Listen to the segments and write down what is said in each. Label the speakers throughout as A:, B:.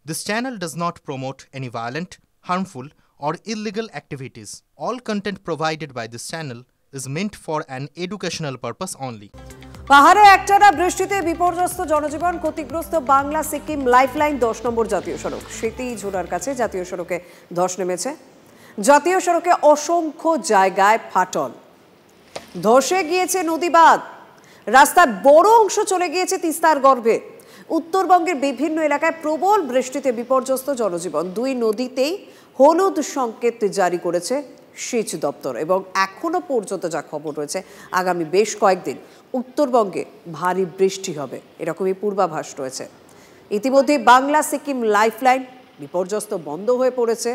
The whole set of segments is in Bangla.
A: This channel does not promote any violent, harmful, or illegal activities. All content provided by this channel is meant for an educational purpose only.
B: পাহাড়ে একটানা বৃষ্টিতে বিপর্যস্ত জনজীবন, ক্ষতিগ্রস্ত বাংলা সিকিম লাইফলাইন 10 নম্বর জাতীয় সড়ক। সেতিঝোড়ার কাছে জাতীয় সড়কে ধস নেমেছে। জাতীয় সড়কে অসংখ্য জায়গায় ফাটল, ধসে গিয়েছে নদীবাঁধ, রাস্তার বড় অংশ চলে গিয়েছে তিস্তার গর্ভে। উত্তরবঙ্গের বিভিন্ন এলাকায় প্রবল বৃষ্টিতে বিপর্যস্ত জনজীবন। দুই নদীতেই হলুদ সংকেত জারি করেছে সেচ দপ্তর এবং এখনো পর্যন্ত যা খবর রয়েছে আগামী বেশ কয়েকদিন উত্তরবঙ্গে ভারী বৃষ্টি হবে, এরকমই পূর্বাভাস রয়েছে। ইতিমধ্যে বাংলা সিকিম লাইফলাইন বিপর্যস্ত বন্ধ হয়ে পড়েছে।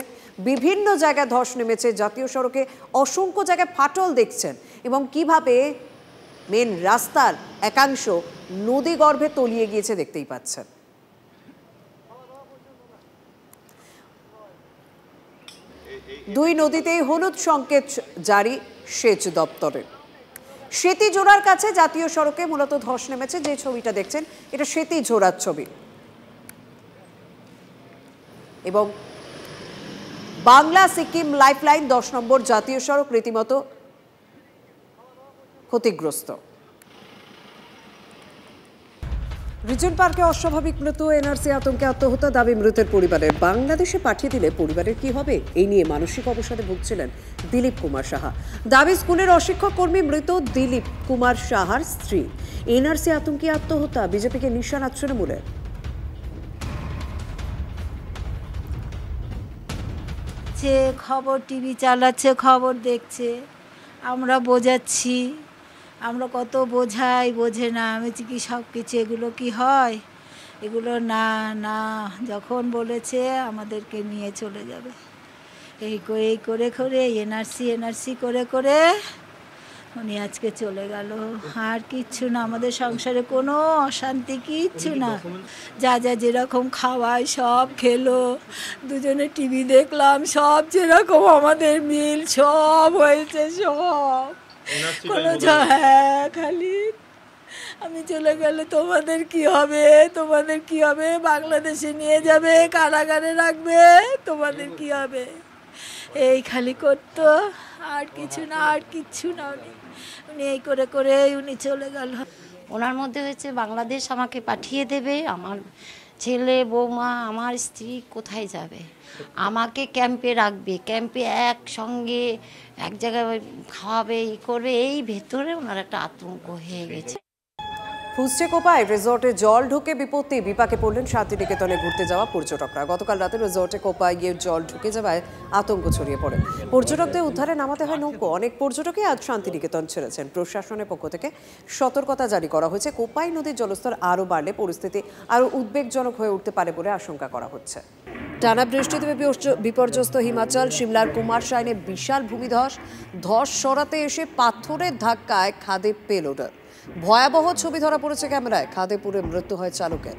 B: বিভিন্ন জায়গায় ধস নেমেছে, জাতীয় সড়কে অসংখ্য জায়গায় ফাটল দেখছেন এবং কিভাবে মেন রাস্তার একাংশ নদী গর্ভে তলিয়ে গিয়েছে দেখতেই পাচ্ছেন। দুই নদীতেই হলুদ সংকেত জারি সেচ দপ্তরের। সেতিঝোড়ার কাছে জাতীয় সড়কে মূলত ধস নেমেছে। যে ছবিটা দেখছেন এটা সেতিঝোড়ার ছবি এবং বাংলা সিকিম লাইফলাইন 10 নম্বর জাতীয় সড়ক রীতিমতো ক্ষতিগ্রস্ত। রিজন পার্কে অস্বাভাবিক মৃত্যু, এনআরসি আতঙ্কে আত্মহত্যা দাবি মৃতের পরিবারের। বাংলাদেশে পাঠিয়ে দিলে পরিবারের কি হবে, এই নিয়ে মানসিক অবসাদে ভুগছিলেন দিলীপ কুমার সাহা। দাবি স্কুলের অশিক্ষক কর্মী মৃত দিলীপ কুমার সাহার স্ত্রী। এনআরসি আতঙ্কে আত্মহত্যা, বিজেপিকে নিশানা তৃণমূলের।
C: খবর টিভি চালাচ্ছে, খবর দেখছে, আমরা বোঝাচ্ছি, আমরা কত বোঝাই, বোঝে না। আমি কি সব কিছু এগুলো কি হয়, এগুলো না না, যখন বলেছে আমাদেরকে নিয়ে চলে যাবে এই করে করে এনআরসি করে করে উনি আজকে চলে গেল। আর কিচ্ছু না, আমাদের সংসারে কোনো অশান্তি কিচ্ছু না। যা যা যেরকম খাওয়ায় সব খেলো, দুজনে টিভি দেখলাম, সব যেরকম আমাদের মিল সব হয়েছে, সব কোনো। হ্যাঁ, খালি আমি চলে গেলে তোমাদের কি হবে, তোমাদের কি হবে, বাংলাদেশে নিয়ে যাবে, কারাগারে রাখবে, তোমাদের কি হবে, এই খালি করতো। আর কিছু না, আর কিচ্ছু না। উনি এই করে করে উনি চলে গেল।
D: ওনার মধ্যে হয়েছে বাংলাদেশ আমাকে পাঠিয়ে দেবে, আমার ছেলে বৌমা আমার স্ত্রী কোথায় যাবে, আমাকে ক্যাম্পে রাখবে, ক্যাম্পে একসঙ্গে এক জায়গায় খাওয়াবে, ই করবে, এই ভেতরে ওনার একটা আতঙ্ক হয়ে গেছে।
B: ফুসছে কোপায় রিসর্টে জল ঢুকে বিপত্তি, বিপাকে পড়লেন শান্তিনিকেতনে ঘুরতে যাওয়া পর্যটকরা। গতকাল রাতে রিসর্টে কোপায় গিয়ে জল ঢুকে যাওয়ায় আতঙ্ক ছড়িয়ে পড়ে। পর্যটকদের উদ্ধারে নামাতে হয় নৌকো। অনেক পর্যটকই আজ শান্তিনিকেতন ছেড়েছেন। প্রশাসনের পক্ষ থেকে সতর্কতা জারি করা হয়েছে। কোপাই নদীর জলস্তর আরও বাড়লে পরিস্থিতি আরও উদ্বেগজনক হয়ে উঠতে পারে বলে আশঙ্কা করা হচ্ছে। টানা বৃষ্টিতে বিপর্যস্ত হিমাচল। সিমলার কুমারসাইনে বিশাল ভূমিধস, ধস সরাতে এসে পাথরের ধাক্কায় খাদে পেলোডার। ভয়াবহ ছবি ধরা পড়েছে ক্যামেরায়। খাদে পুড়ে মৃত্যু হয় চালকের।